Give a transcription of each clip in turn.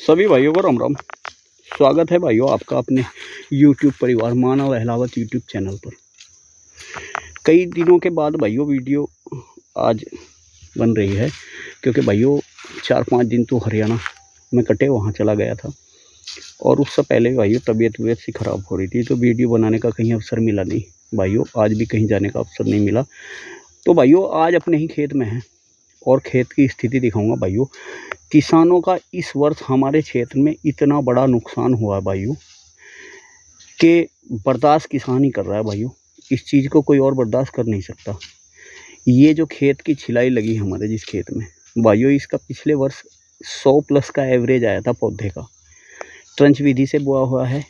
सभी भाइयों को राम राम। स्वागत है भाइयों आपका अपने YouTube परिवार मानव अहलावत YouTube चैनल पर। कई दिनों के बाद भाइयों वीडियो आज बन रही है, क्योंकि भाइयों 4-5 दिन तो हरियाणा में कटे, वहाँ चला गया था और उससे पहले भाइयों तबीयत सी ख़राब हो रही थी, तो वीडियो बनाने का कहीं अवसर मिला नहीं भाइयों। आज भी कहीं जाने का अवसर नहीं मिला, तो भाइयों आज अपने ही खेत में हैं और खेत की स्थिति दिखाऊंगा भाइयों। किसानों का इस वर्ष हमारे क्षेत्र में इतना बड़ा नुकसान हुआ है भाइयों कि बर्दाश्त किसान ही कर रहा है भाइयों। इस चीज़ को कोई और बर्दाश्त कर नहीं सकता। ये जो खेत की छिलाई लगी हमारे जिस खेत में भाइयों, इसका पिछले वर्ष 100+ का एवरेज आया था पौधे का। ट्रंच विधि से बोआ हुआ है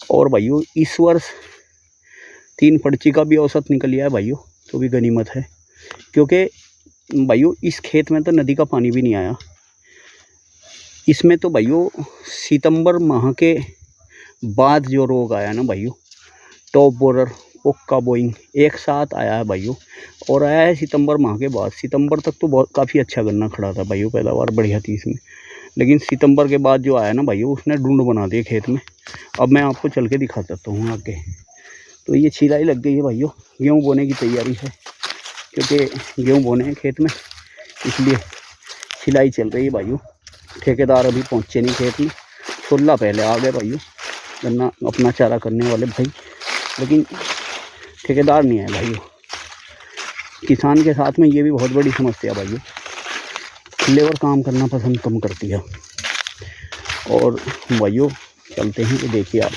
और भाइयों इस वर्ष 3 पर्ची का भी औसत निकल गया है भाइयों, तो भी गनीमत है, क्योंकि भाइयों इस खेत में तो नदी का पानी भी नहीं आया। इसमें तो भाइयों सितंबर माह के बाद जो रोग आया ना भाइयों, टॉप बोरर, पोक्का बोइंग एक साथ आया है भाइयों, और आया है सितंबर माह के बाद। सितंबर तक तो बहुत काफ़ी अच्छा गन्ना खड़ा था भाइयों, पैदावार बढ़िया थी इसमें, लेकिन सितंबर के बाद जो आया ना भाइयों, उसने ढूंढ बना दिए खेत में। अब मैं आपको चल के दिखा देता हूँ आगे। तो ये छिलाई लग गई है भाइयों, गेहूँ बोने की तैयारी है, क्योंकि गेहूँ बोने हैं खेत में, इसलिए छिलाई चल रही है भाइयों। ठेकेदार अभी पहुँचे नहीं खेत में, 16 पहले आ गए भाइयों गन्ना अपना चारा करने वाले भाई, लेकिन ठेकेदार नहीं आए भाइयों। किसान के साथ में ये भी बहुत बड़ी समस्या भाइयों, लेबर काम करना पसंद कम करती है। और भाइयों चलते हैं, ये देखिए आप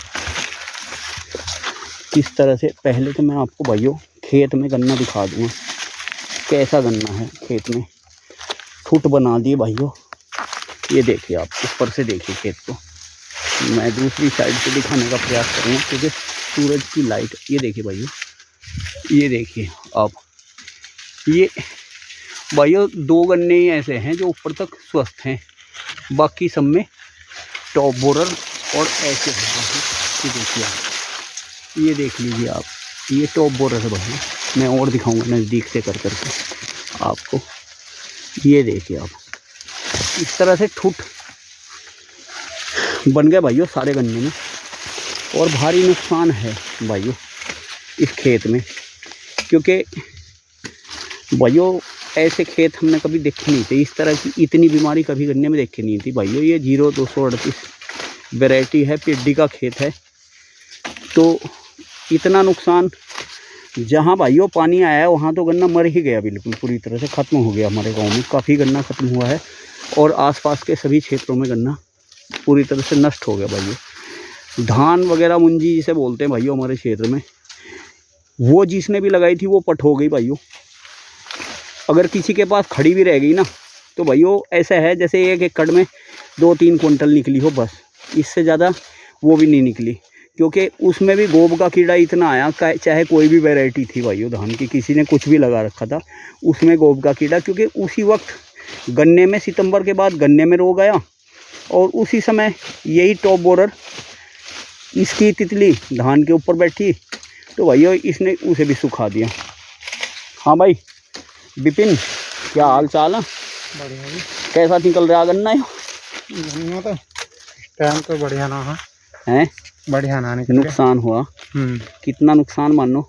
किस तरह से। पहले तो मैं आपको भाइयों खेत में गन्ना दिखा दूँगा, कैसा गन्ना है खेत में। फुट बना दिए भाइयों, ये देखिए आप ऊपर से देखिए खेत को। मैं दूसरी साइड से दिखाने का प्रयास करूँगा, क्योंकि सूरज की लाइट, ये देखिए भाइयों, ये देखिए आप। ये भाइयों 2 गन्ने ही ऐसे हैं जो ऊपर तक स्वस्थ हैं, बाकी सब में टॉप बोरर और ऐसे हैं। ये देखिए आप, ये देख लीजिए आप, ये टॉप बोरर है भाइयों। मैं और दिखाऊंगा नज़दीक से कर करके आपको। ये देखिए आप, इस तरह से ठुट बन गए भाइयों सारे गन्ने में, और भारी नुकसान है भाइयों इस खेत में, क्योंकि भाइयों ऐसे खेत हमने कभी देखे नहीं थे। इस तरह की इतनी बीमारी कभी गन्ने में देखी नहीं थी भाइयों। ये 0238 वैरायटी है, पिड्डी का खेत है, तो इतना नुकसान। जहाँ भाइयों पानी आया है वहाँ तो गन्ना मर ही गया, बिल्कुल पूरी तरह से ख़त्म हो गया। हमारे गांव में काफ़ी गन्ना ख़त्म हुआ है, और आसपास के सभी क्षेत्रों में गन्ना पूरी तरह से नष्ट हो गया भाइयों। धान वगैरह मुंजी जिसे बोलते हैं भाइयों हमारे क्षेत्र में, वो जिसने भी लगाई थी वो पट हो गई भाइयों। अगर किसी के पास खड़ी भी रह गई ना, तो भाइयों ऐसा है जैसे 1 एकड़ में 2-3 कुंटल निकली हो, बस इससे ज़्यादा वो भी नहीं निकली, क्योंकि उसमें भी गोब का कीड़ा इतना आया, चाहे कोई भी वैरायटी थी भाइयों धान की, किसी ने कुछ भी लगा रखा था उसमें गोब का कीड़ा, क्योंकि उसी वक्त गन्ने में सितंबर के बाद गन्ने में रोग आया, और उसी समय यही टॉप बोरर इसकी तितली धान के ऊपर बैठी, तो भाइयों इसने उसे भी सुखा दिया। हाँ भाई विपिन, क्या हाल चाल है? बढ़िया जी। कैसा निकल रहा गन्ना? गन्ना तो टाइम तो बढ़िया ना है, बढ़िया ना निकल नुकसान हुआ। कितना नुकसान मानो?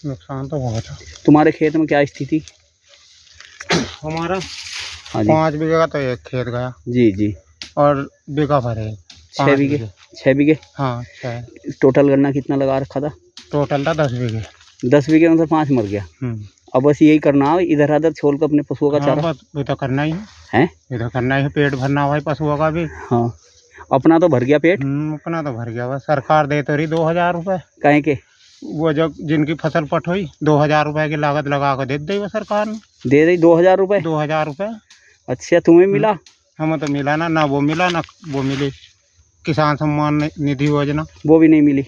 नुकसान तो बहुत है। तुम्हारे खेत में क्या स्थिति? हमारा हाँ जी, 5 बीघे का तो एक खेत गया जी जी, और बीघा भर है 6 बीघे। 6 बीघे? हाँ 6। टोटल गन्ना कितना लगा रखा था? टोटल था 10 बीघे। 10 बीघे में से 5 मर गया। अब बस यही करना है, इधर उधर छोड़ कर अपने पशुओं का चारा। बस ये तो करना ही है, ये तो करना ही, पेट भरना हुआ है पशुओं का भी। हाँ अपना तो भर गया पेट। अपना तो भर गया। बस सरकार दे तो रही 2000 रुपये। कहें के वो जो जिनकी फसल पट हुई 2000 रुपये की लागत लगा कर दे दी वो सरकार ने। दे रही 2000 रुपये? 2000 रुपये। अच्छा, तुम्हें मिला? हमें तो मिला ना वो मिला ना वो मिली किसान सम्मान निधि योजना, वो भी नहीं मिली।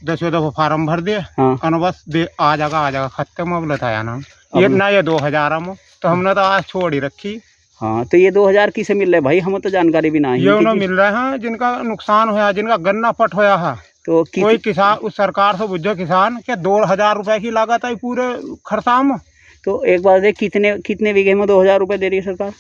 10 दफा फार्म भर दिए। हाँ, और बस आ जाएगा खत्म अब बताया ना ये ना, ये 2000 हम तो हमने तो आज छोड़ ही रखी। हाँ तो ये 2000 किसे मिल रहे भाई? हमें तो जानकारी भी ना है। ये उन्हें मिल रहे हैं जिनका नुकसान होया, जिनका गन्ना पट होया है। तो कोई किसान उस सरकार से बुझो किसान के 2000 रुपये की लागत है पूरे खर्चा में। तो एक बार देख, कितने बीघे में 2000 रुपये दे रही है सरकार?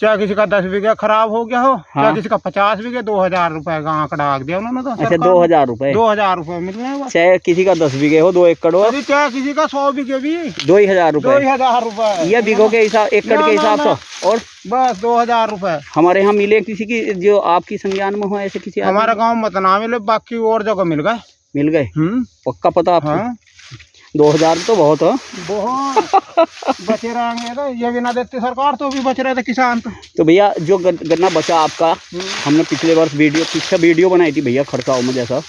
चाहे किसी का 10 बीघे खराब हो गया हो, हाँ। चाहे किसी का 50 बीघे, 2000 रुपए का आंकड़ा आग दिया उन्होंने तो। अच्छा 2000 रुपए, 2000 रुपए मिल रहे हैं बस। चाहे किसी का 10 बीघे हो, 2 एकड़ हो, अरे चाहे किसी का 100 बीघे भी 2000 रुपए, 2000 रुपए। ये बीघों के हिसाब, एकड़ के हिसाब से। और बस 2000 रुपए। हमारे यहाँ मिले किसी की जो आपकी संज्ञान में हो, ऐसे किसी आदमी? हमारे गाँव मत ना मिले, बाकी और जगह मिल गए। मिल गए? पक्का पता आपको? हाँ। 2000 तो बहुत है। बहुत बचे रहेंगे तो, ये भी ना देती सरकार तो भी बच रहे थे किसान तो भैया जो गन्ना बचा आपका, हमने पिछले वर्ष पीछे वीडियो बनाई थी भैया खड़काओ में, जैसा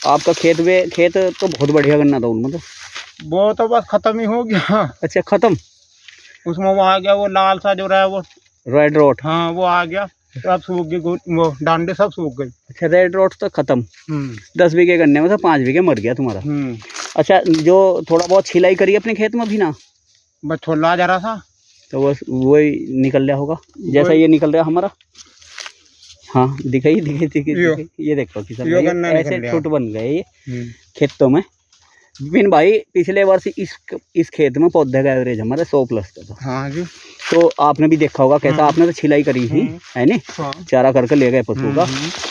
आपका खेत तो बहुत बढ़िया गन्ना था उनमें। तो वो तो बस खत्म ही हो गया। अच्छा खत्म? उसमें वो आ गया, वो लाल सा जो रहा, वो रेड रोट, हाँ वो आ गया, सब सूख गई, वो डांडे सब सूख गई। अच्छा रेड रोट तो खत्म। 10 बीघे गन्ने में से 5 बीघे मर गया तुम्हारा। अच्छा जो थोड़ा बहुत छिलाई करी अपने खेत में भी ना, बस छोला जरा सा, तो बस वही निकल रहा होगा जैसा ये निकल रहा हमारा। हाँ दिखाई ये देखो किसान ऐसे छूट बन गए ये खेतों में। विपिन भाई पिछले वर्ष इस खेत में पौधे का एवरेज हमारा 100+ था। हाँ जी। तो आपने भी देखा होगा कैसा, आपने तो छिलाई करी थी है नी, चारा करके ले गए पशुओं का,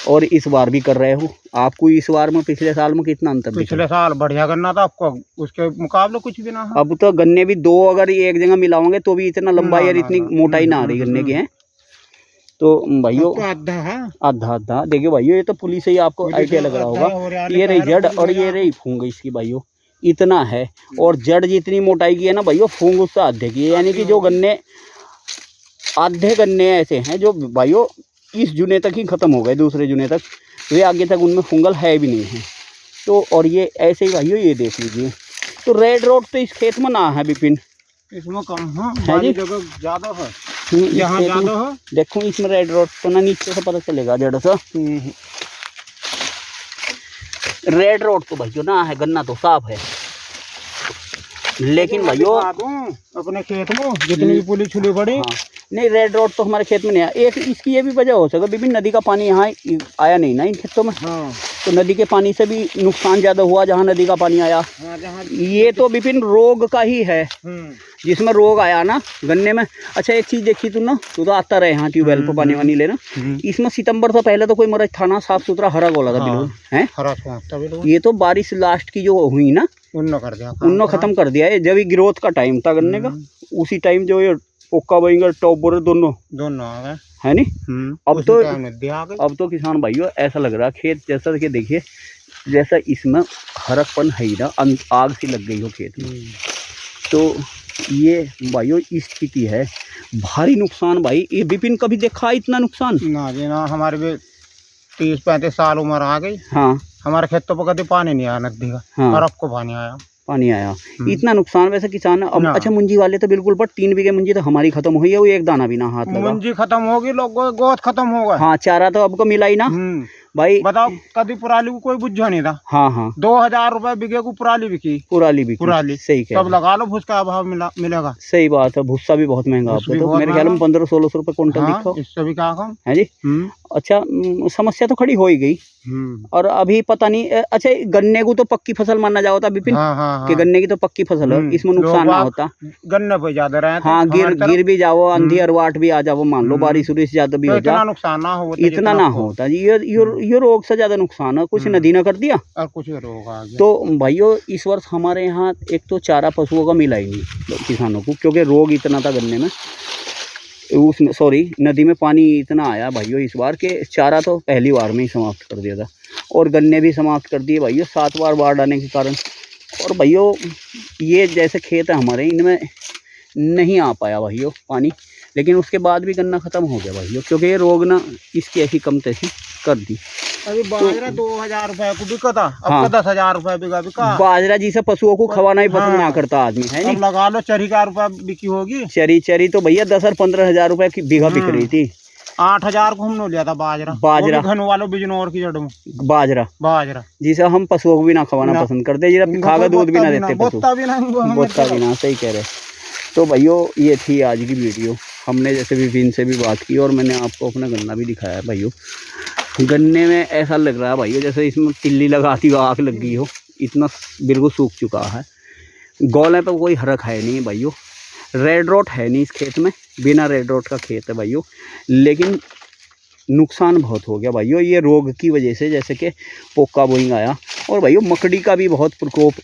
और इस बार भी कर रहे हो। आपको इस बार में पिछले साल में कितना अंतर? पिछले साल बढ़िया गन्ना था आपको, उसके मुकाबले कुछ भी ना। अब तो गन्ने भी 2 अगर एक जगह मिलाओगे तो भी इतना लंबाई और इतनी मोटाई ना आ रही गन्ने की है। तो भाइयों आधा देखियो भाइयों, ये तो पुलिस ही आपको आइडिया लग रहा होगा। ये रही जड़ और ये रही फूंग इसकी भाइयों, इतना है। और जड़ जितनी मोटाई की है ना भाइयों, फूंग उससे आधे की है। यानी कि जो गन्ने आधे गन्ने ऐसे हैं जो भाइयों इस जुने तक ही खत्म हो गए, दूसरे जुने तक, वे आगे तक उनमें फुंगल है भी नहीं है। तो और ये ऐसे ही भाइयों ये देख लीजिए। तो रेड रोड तो इस खेत में ना है विपिन, इसमें कम है जी, जगह ज्यादा है, यहाँ ज्यादा है। देखो इसमें रेड रोड तो ना, नीचे से पता चलेगा जड़ से। रेड रोड तो भाइयों ना है, गन्ना तो साफ है। लेकिन भाइयों अपने खेत में जितनी भी पुली छुली पड़ी, हाँ, नहीं रेड रोड तो हमारे खेत में नहीं आया। एक इसकी ये भी वजह हो सकता है विभिन्न, नदी का पानी यहाँ आया नहीं ना इन खेतों में। हाँ। तो नदी के पानी से भी नुकसान ज़्यादा हुआ जहाँ नदी का पानी आया। हाँ, ये तो विभिन्न रोग का ही है, जिसमें रोग आया ना गन्ने में। अच्छा एक चीज़ देखी तू ना, तू तो आता रहे यहाँ ट्यूबवेल पर पानी वानी लेना, इसमें सितंबर से पहले तो कोई मरज था ना, साफ सुथरा हरा गोला था बिल्कुल है। ये तो बारिश लास्ट की जो हुई ना, उन्होंने खत्म कर दिया है। जब ये ग्रोथ का टाइम था गन्ने का, उसी टाइम जो ये ओक्का बैंगन टॉप बोरे दोनों आ गए है नी। अब तो किसान भाइयों ऐसा लग रहा खेत जैसा कि देखिए, जैसा इसमें हरकपन है ही ना, आग सी लग गई हो खेत में। तो ये भाइयों स्थिति है, भारी नुकसान भाई। ये विपिन कभी देखा इतना नुकसान? ना जी ना, हमारे भी 30-35 साल उम्र आ गई। हाँ हमारे खेतों पर कभी पानी नहीं आया नदी का। हाँ। और आपको पानी आया इतना नुकसान वैसे किसान। अब अच्छा मुंजी वाले तो बिल्कुल, बट 3 बीघे मुंजी तो हमारी खत्म हुई है, वो एक दाना भी ना हाथ लगा। मुंजी खत्म होगी, लोग गोद खत्म होगा। हाँ चारा तो अब को मिला ही ना भाई। बताओ कभी पुराली को कोई बुझा नहीं था। हाँ 2000 रुपए बीघे को पुराली बिकी। पुराली सही कह, तब लगा लो भूस का अभाव मिलेगा। सही बात है, भूसा भी बहुत महंगा आपको तो, मेरे ख्याल में 1500-1600 रुपए क्विंटल दिखा इससे भी कहा है जी। अच्छा समस्या तो खड़ी हो ही गई। और अभी पता नहीं, अच्छा गन्ने को तो पक्की फसल माना जाता विपिन, कि गन्ने की तो पक्की फसल है, इसमें नुकसान ना होता। गन्ने पे ज्यादा रहे, हाँ गिर भी जाओ, आंधी अरवाट भी आ जाओ, मान लो बारिश उरिश ज्यादा भी हो जाए, इतना नुकसान ना हो, इतना ना होता। ये रोग से ज्यादा नुकसान है, कुछ नदी ने कर दिया और कुछ रोग आ गया। तो भाइयों इस वर्ष हमारे यहाँ एक तो चारा पशुओं का मिला ही नहीं किसानों को, क्योंकि रोग इतना था गन्ने में, उसमें सॉरी नदी में पानी इतना आया भाइयों इस बार के चारा तो पहली बार में ही समाप्त कर दिया था, और गन्ने भी समाप्त कर दिए भाइयों 7 बार बाढ़ आने के कारण। और भाइयों ये जैसे खेत है हमारे, इनमें नहीं आ पाया भाइयों पानी, लेकिन उसके बाद भी गन्ना खत्म हो गया भाइयों, क्योंकि ये रोग ना इसकी ऐसी कम तैसी कर दी। अभी बाजरा 2000 रुपए को बिका था, अब 10,000 रुपए बिका। बाजरा जिसे पशुओं को खवाना ही पसंद ना करता आदमी है नहीं, लगा लो चरी का रुपए बिकी होगी। चरी तो भैया 10 और 15,000 रुपए की बीघा बिक रही थी। 8,000 को हमने लिया था बाजरा घन वालों बिजनौर की जड़ में। बाजरा जिसे हम पशुओं को भी ना खवाना पसंद करते, जिसे खागा दूध भी ना देते, बोता भी ना, सही कह रहे। तो भाइयों ये थी आज की वीडियो, हमने जैसे विपिन से भी बात की और मैंने आपको अपना गन्ना भी दिखाया भाइयों। गन्ने में ऐसा लग रहा है भाइयों जैसे इसमें तिल्ली लगाती हो, आग लग गई हो, इतना बिल्कुल सूख चुका है। गोले पे कोई हरक है नहीं भाइयों, रेड रोट है नहीं इस खेत में। बिना रेड डॉट का खेत है भाइयों, लेकिन नुकसान बहुत हो गया भाइयों ये रोग की वजह से, जैसे कि पोका बोइंग आया। और भाइयों मकड़ी का भी बहुत प्रकोप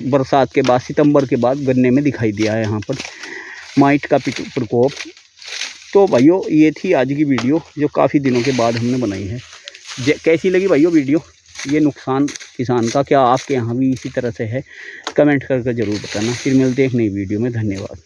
बरसात के बाद, सितंबर के बाद गन्ने में दिखाई दिया है यहाँ पर, माइट का प्रकोप। तो भाइयों ये थी आज की वीडियो जो काफ़ी दिनों के बाद हमने बनाई है। कैसी लगी भाइयों वीडियो, ये नुकसान किसान का क्या आपके यहाँ भी इसी तरह से है, कमेंट करके ज़रूर बताना। फिर मिलते हैं एक नई वीडियो में, धन्यवाद।